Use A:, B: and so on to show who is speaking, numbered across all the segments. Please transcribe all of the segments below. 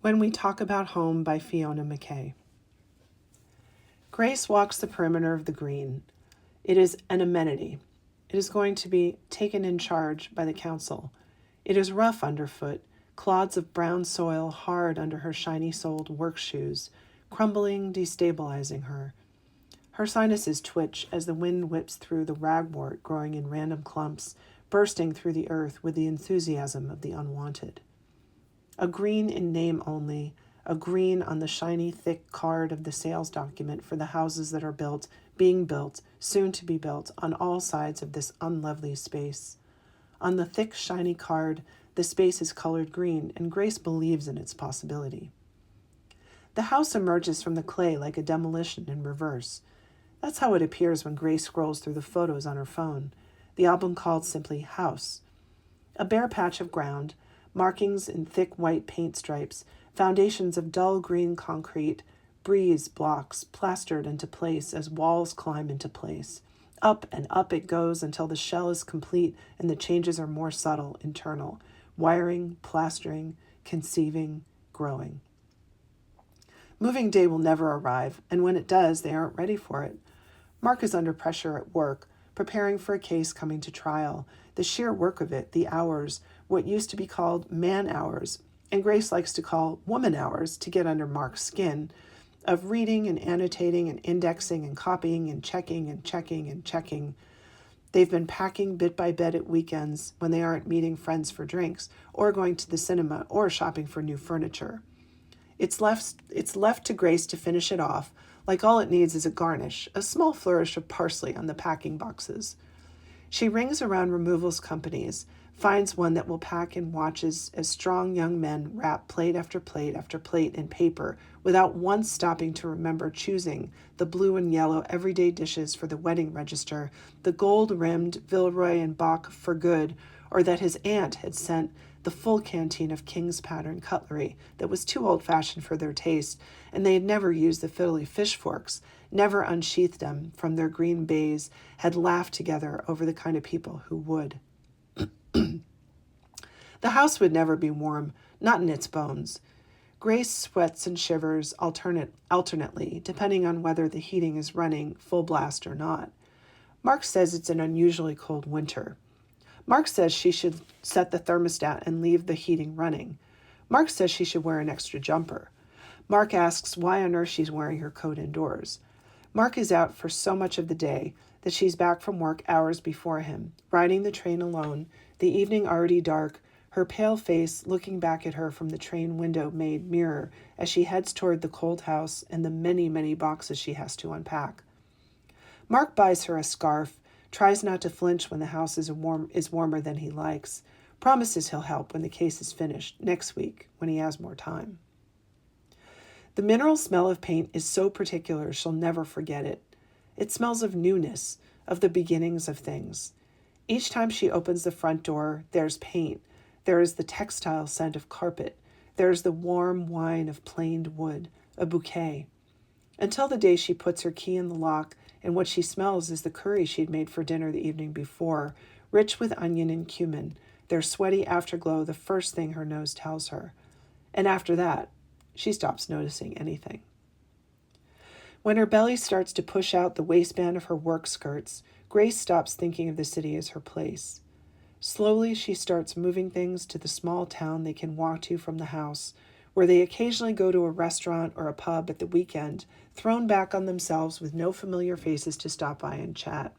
A: When We Talk About Home by Fiona McKay. Grace walks the perimeter of the green. It is an amenity. It is going to be taken in charge by the council. It is rough underfoot, clods of brown soil hard under her shiny-soled work shoes, crumbling, destabilizing her. Her sinuses twitch as the wind whips through the ragwort growing in random clumps, bursting through the earth with the enthusiasm of the unwanted. A green in name only, a green on the shiny, thick card of the sales document for the houses that are built, being built, soon to be built, on all sides of this unlovely space. On the thick, shiny card, the space is colored green, and Grace believes in its possibility. The house emerges from the clay like a demolition in reverse. That's how it appears when Grace scrolls through the photos on her phone. The album called simply House. A bare patch of ground, markings in thick white paint stripes, foundations of dull green concrete, breeze blocks plastered into place as walls climb into place. Up and up it goes until the shell is complete and the changes are more subtle, internal. Wiring, plastering, conceiving, growing. Moving day will never arrive, and when it does, they aren't ready for it. Mark is under pressure at work, preparing for a case coming to trial. The sheer work of it, the hours, what used to be called man hours, and Grace likes to call woman hours to get under Mark's skin, of reading and annotating and indexing and copying and checking and checking and checking. They've been packing bit by bit at weekends when they aren't meeting friends for drinks or going to the cinema or shopping for new furniture. It's left to Grace to finish it off, like all it needs is a garnish, a small flourish of parsley on the packing boxes. She rings around removals companies, finds one that will pack and watches as strong young men wrap plate after plate after plate in paper without once stopping to remember choosing the blue and yellow everyday dishes for the wedding register, the gold-rimmed Villeroy and Bach for good, or that his aunt had sent the full canteen of King's pattern cutlery that was too old-fashioned for their taste, and they had never used the fiddly fish forks, never unsheathed them from their green bays, had laughed together over the kind of people who would. The house would never be warm, not in its bones. Grace sweats and shivers alternately, depending on whether the heating is running full blast or not. Mark says it's an unusually cold winter. Mark says she should set the thermostat and leave the heating running. Mark says she should wear an extra jumper. Mark asks why on earth she's wearing her coat indoors. Mark is out for so much of the day that she's back from work hours before him, riding the train alone, the evening already dark, her pale face looking back at her from the train window-made mirror as she heads toward the cold house and the many, many boxes she has to unpack. Mark buys her a scarf, tries not to flinch when the house is warmer than he likes, promises he'll help when the case is finished, next week, when he has more time. The mineral smell of paint is so particular she'll never forget it. It smells of newness, of the beginnings of things. Each time she opens the front door, there's paint. There is the textile scent of carpet. There is the warm wine of planed wood, a bouquet. Until the day she puts her key in the lock, and what she smells is the curry she'd made for dinner the evening before, rich with onion and cumin, their sweaty afterglow the first thing her nose tells her. And after that, she stops noticing anything. When her belly starts to push out the waistband of her work skirts, Grace stops thinking of the city as her place. Slowly, she starts moving things to the small town they can walk to from the house, where they occasionally go to a restaurant or a pub at the weekend, thrown back on themselves with no familiar faces to stop by and chat.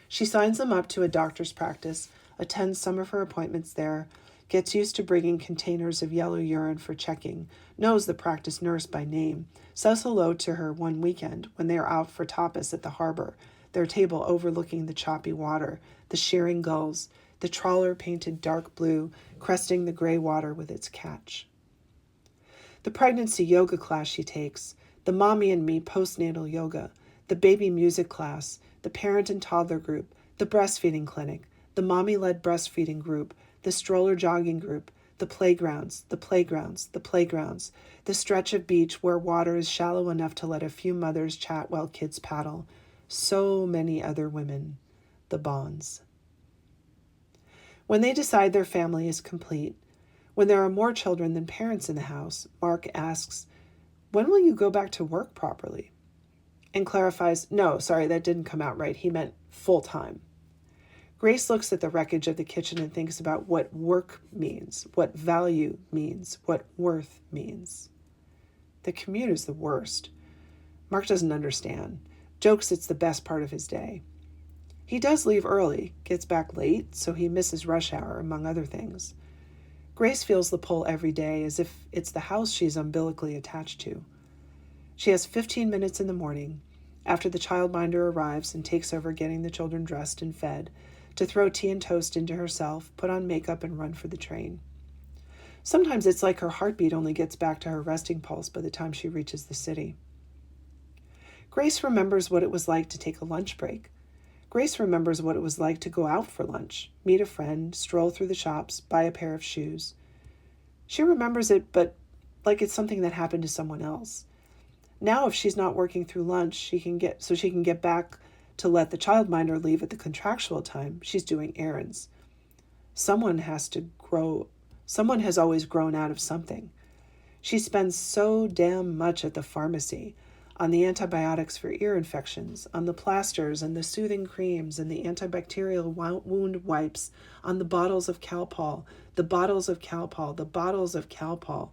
A: She signs them up to a doctor's practice, attends some of her appointments there, gets used to bringing containers of yellow urine for checking, knows the practice nurse by name, says hello to her one weekend when they are out for tapas at the harbor, their table overlooking the choppy water, the shearing gulls, the trawler painted dark blue, cresting the gray water with its catch. The pregnancy yoga class she takes, the mommy and me postnatal yoga, the baby music class, the parent and toddler group, the breastfeeding clinic, the mommy-led breastfeeding group, the stroller jogging group, the playgrounds, the playgrounds, the playgrounds, the stretch of beach where water is shallow enough to let a few mothers chat while kids paddle. So many other women, the bonds. When they decide their family is complete, When there are more children than parents in the house, Mark asks, "When will you go back to work properly?" And clarifies, "No, sorry, that didn't come out right. He meant full-time." Grace looks at the wreckage of the kitchen and thinks about what work means, what value means, what worth means. The commute is the worst. Mark doesn't understand, jokes it's the best part of his day. He does leave early, gets back late, so he misses rush hour, among other things. Grace feels the pull every day as if it's the house she's umbilically attached to. She has 15 minutes in the morning, after the childminder arrives and takes over getting the children dressed and fed, to throw tea and toast into herself, put on makeup, and run for the train. Sometimes it's like her heartbeat only gets back to her resting pulse by the time she reaches the city. Grace remembers what it was like to take a lunch break. Grace remembers what it was like to go out for lunch, meet a friend, stroll through the shops, buy a pair of shoes. She remembers it, but like it's something that happened to someone else. Now, if she's not working through lunch, she can get back to let the childminder leave at the contractual time. She's doing errands. Someone has always grown out of something. She spends so damn much at the pharmacy, on the antibiotics for ear infections, on the plasters and the soothing creams and the antibacterial wound wipes, on the bottles of Calpol, the bottles of Calpol, the bottles of Calpol.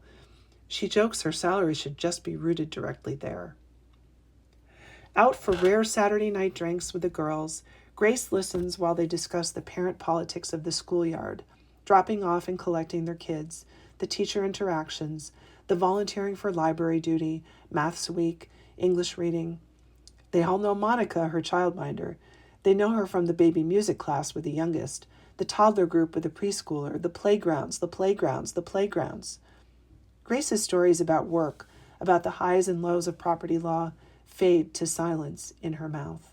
A: She jokes her salary should just be rooted directly there. Out for rare Saturday night drinks with the girls, Grace listens while they discuss the parent politics of the schoolyard, dropping off and collecting their kids, the teacher interactions, the volunteering for library duty, maths week, English reading. They all know Monica, her childminder. They know her from the baby music class with the youngest, the toddler group with the preschooler, the playgrounds, the playgrounds, the playgrounds. Grace's stories about work, about the highs and lows of property law, fade to silence in her mouth.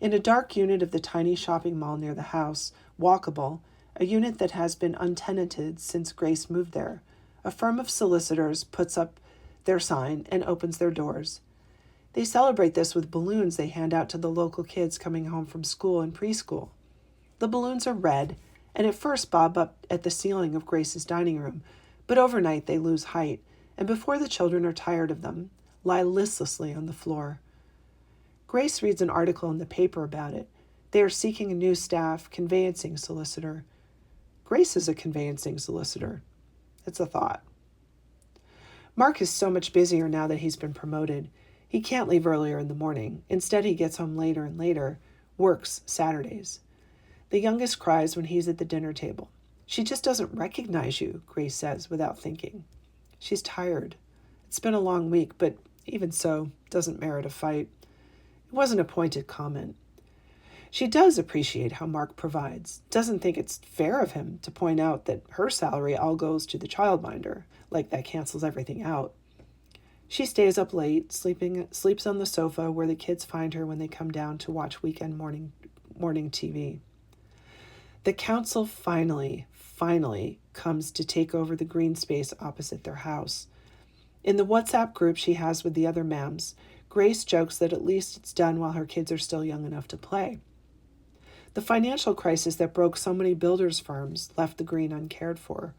A: In a dark unit of the tiny shopping mall near the house, walkable, a unit that has been untenanted since Grace moved there, a firm of solicitors puts up their sign and opens their doors. They celebrate this with balloons they hand out to the local kids coming home from school and preschool. The balloons are red, and at first bob up at the ceiling of Grace's dining room, but overnight they lose height, and before the children are tired of them, lie listlessly on the floor. Grace reads an article in the paper about it. They are seeking a new staff conveyancing solicitor. Grace is a conveyancing solicitor. It's a thought. Mark is so much busier now that he's been promoted. He can't leave earlier in the morning. Instead, he gets home later and later, works Saturdays. The youngest cries when he's at the dinner table. "She just doesn't recognize you," Grace says without thinking. She's tired. It's been a long week, but even so, doesn't merit a fight. It wasn't a pointed comment. She does appreciate how Mark provides, doesn't think it's fair of him to point out that her salary all goes to the childminder, like that cancels everything out. She stays up late, sleeps on the sofa where the kids find her when they come down to watch weekend morning TV. The council finally comes to take over the green space opposite their house. In the WhatsApp group she has with the other mams, Grace jokes that at least it's done while her kids are still young enough to play. The financial crisis that broke so many builders' firms left the green uncared for.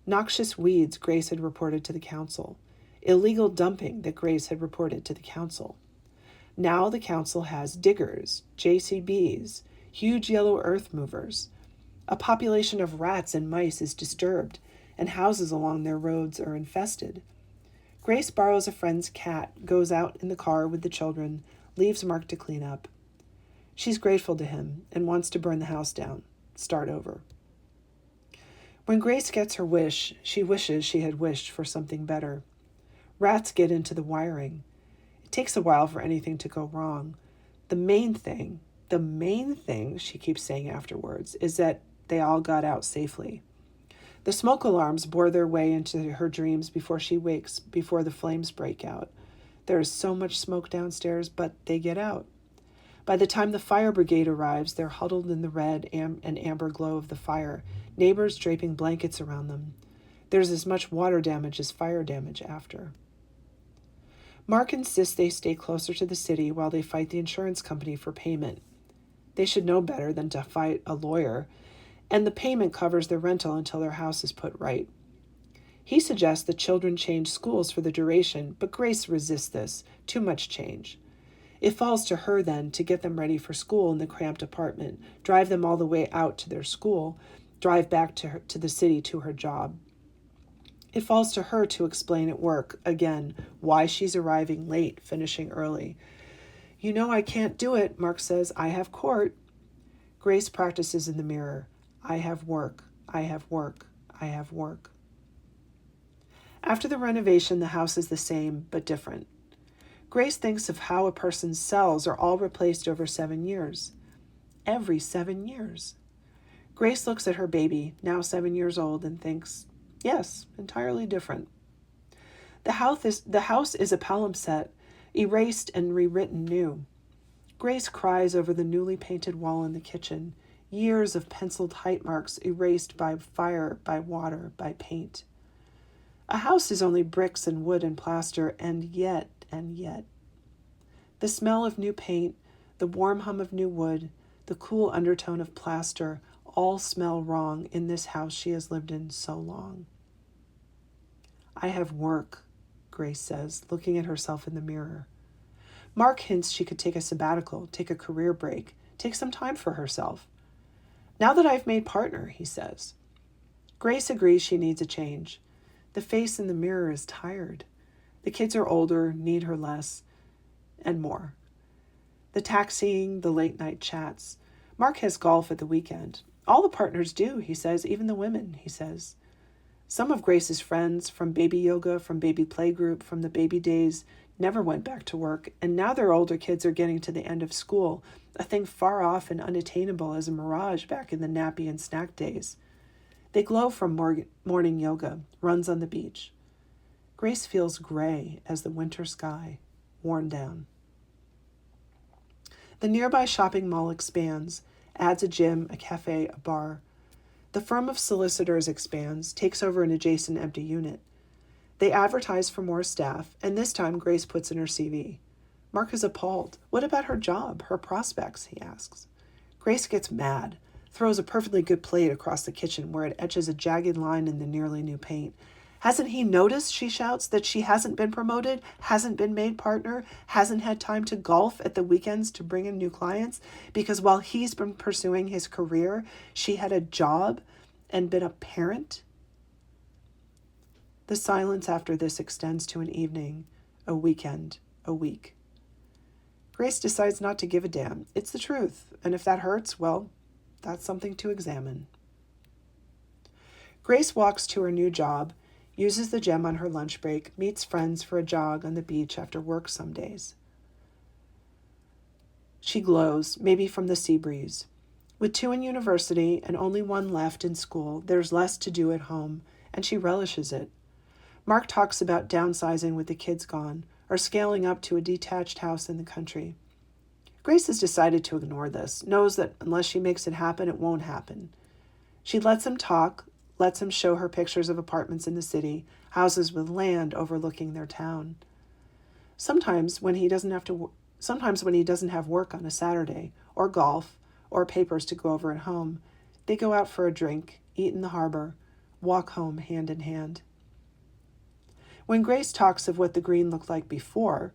A: Noxious weeds Grace had reported to the council. Illegal dumping that Grace had reported to the council. Now the council has diggers, JCBs, huge yellow earth movers. A population of rats and mice is disturbed, and houses along their roads are infested. Grace borrows a friend's cat, goes out in the car with the children, leaves Mark to clean up. She's grateful to him and wants to burn the house down, start over. When Grace gets her wish, she wishes she had wished for something better. Rats get into the wiring. It takes a while for anything to go wrong. The main thing, she keeps saying afterwards, is that they all got out safely. The smoke alarms bore their way into her dreams before she wakes, before the flames break out. There is so much smoke downstairs, but they get out. By the time the fire brigade arrives, they're huddled in the red and amber glow of the fire, neighbors draping blankets around them. There's as much water damage as fire damage after. Mark insists they stay closer to the city while they fight the insurance company for payment. They should know better than to fight a lawyer, and the payment covers their rental until their house is put right. He suggests the children change schools for the duration, but Grace resists this. Too much change. It falls to her then to get them ready for school in the cramped apartment, drive them all the way out to their school, drive back to the city to her job. It falls to her to explain at work, again, why she's arriving late, finishing early. "You know I can't do it," Mark says. "I have court." Grace practices in the mirror. "I have work. I have work. I have work." After the renovation, the house is the same, but different. Grace thinks of how a person's cells are all replaced over 7 years. Every 7 years. Grace looks at her baby, now 7 years old, and thinks, yes, entirely different. The house is a palimpsest, erased and rewritten new. Grace cries over the newly painted wall in the kitchen, years of penciled height marks erased by fire, by water, by paint. A house is only bricks and wood and plaster, and yet. The smell of new paint, the warm hum of new wood, the cool undertone of plaster, all smell wrong in this house she has lived in so long. "I have work," Grace says, looking at herself in the mirror. Mark hints she could take a sabbatical, take a career break, take some time for herself. "Now that I've made partner," he says. Grace agrees she needs a change. The face in the mirror is tired. The kids are older, need her less, and more. The taxiing, the late-night chats. Mark has golf at the weekend. All the partners do, he says, even the women, he says. Some of Grace's friends, from baby yoga, from baby playgroup, from the baby days, never went back to work, and now their older kids are getting to the end of school, a thing far off and unattainable as a mirage back in the nappy and snack days. They glow from morning yoga, runs on the beach. Grace feels gray as the winter sky, worn down. The nearby shopping mall expands, adds a gym, a cafe, a bar. The firm of solicitors expands, takes over an adjacent empty unit. They advertise for more staff, and this time Grace puts in her CV. Mark is appalled. What about her job, her prospects, he asks. Grace gets mad, throws a perfectly good plate across the kitchen where it etches a jagged line in the nearly new paint. "Hasn't he noticed," she shouts, "that she hasn't been promoted, hasn't been made partner, hasn't had time to golf at the weekends to bring in new clients? Because while he's been pursuing his career, she had a job and been a parent?" The silence after this extends to an evening, a weekend, a week. Grace decides not to give a damn. It's the truth, and if that hurts, well, that's something to examine. Grace walks to her new job, uses the gym on her lunch break, meets friends for a jog on the beach after work some days. She glows, maybe from the sea breeze. With 2 in university and only 1 left in school, there's less to do at home, and she relishes it. Mark talks about downsizing with the kids gone, or scaling up to a detached house in the country. Grace has decided to ignore this, knows that unless she makes it happen, it won't happen. She lets him talk, lets him show her pictures of apartments in the city, houses with land overlooking their town. Sometimes when he doesn't have work on a Saturday, or golf, or papers to go over at home, they go out for a drink, eat in the harbor, walk home hand in hand. When Grace talks of what the green looked like before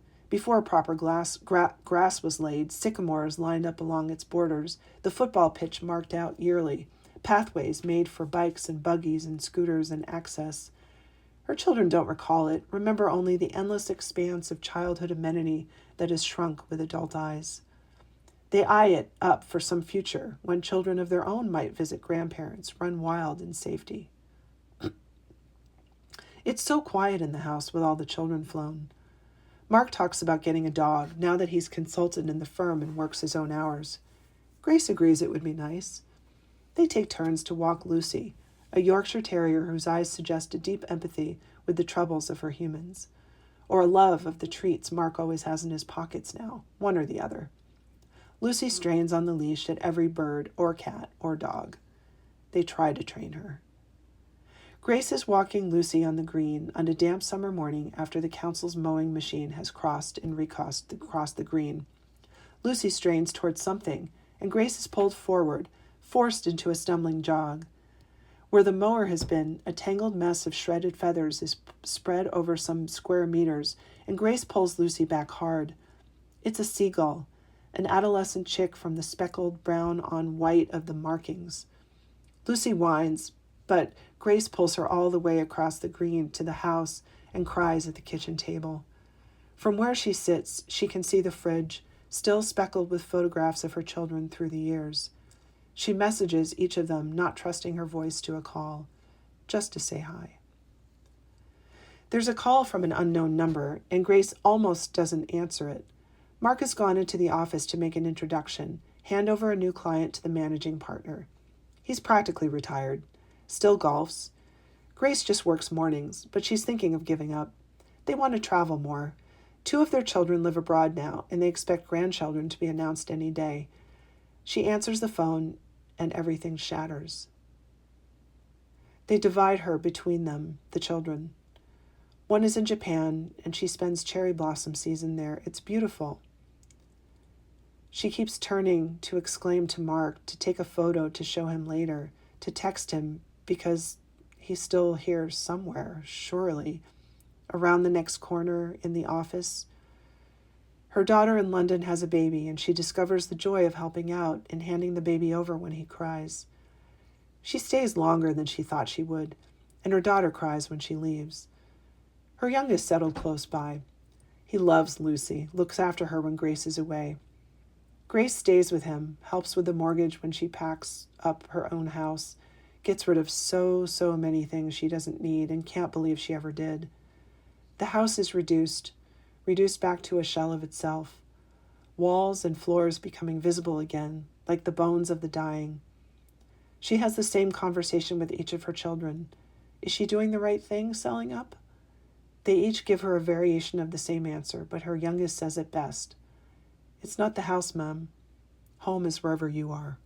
A: proper grass was laid, sycamores lined up along its borders, the football pitch marked out yearly, pathways made for bikes and buggies and scooters and access. Her children don't recall it, remember only the endless expanse of childhood amenity that has shrunk with adult eyes. They eye it up for some future, when children of their own might visit grandparents, run wild in safety. It's so quiet in the house with all the children flown. Mark talks about getting a dog, now that he's consulted in the firm and works his own hours. Grace agrees it would be nice. They take turns to walk Lucy, a Yorkshire Terrier whose eyes suggest a deep empathy with the troubles of her humans, or a love of the treats Mark always has in his pockets now, one or the other. Lucy strains on the leash at every bird or cat or dog. They try to train her. Grace is walking Lucy on the green on a damp summer morning after the council's mowing machine has crossed the green. Lucy strains towards something, and Grace is pulled forward, forced into a stumbling jog. Where the mower has been, a tangled mess of shredded feathers is spread over some square meters, and Grace pulls Lucy back hard. It's a seagull, an adolescent chick from the speckled brown on white of the markings. Lucy whines, but Grace pulls her all the way across the green to the house and cries at the kitchen table. From where she sits, she can see the fridge, still speckled with photographs of her children through the years. She messages each of them, not trusting her voice to a call, just to say hi. There's a call from an unknown number, and Grace almost doesn't answer it. Mark has gone into the office to make an introduction, hand over a new client to the managing partner. He's practically retired, still golfs. Grace just works mornings, but she's thinking of giving up. They want to travel more. 2 of their children live abroad now, and they expect grandchildren to be announced any day. She answers the phone, and everything shatters. They divide her between them, the children. One is in Japan, and she spends cherry blossom season there. It's beautiful. She keeps turning to exclaim to Mark, to take a photo to show him later, to text him, because he's still here somewhere, surely, around the next corner in the office. Her daughter in London has a baby, and she discovers the joy of helping out and handing the baby over when he cries. She stays longer than she thought she would, and her daughter cries when she leaves. Her youngest settled close by. He loves Lucy, looks after her when Grace is away. Grace stays with him, helps with the mortgage when she packs up her own house, gets rid of so many things she doesn't need and can't believe she ever did. The house is reduced back to a shell of itself, walls and floors becoming visible again, like the bones of the dying. She has the same conversation with each of her children. Is she doing the right thing, selling up? They each give her a variation of the same answer, but her youngest says it best. It's not the house, Mom. Home is wherever you are.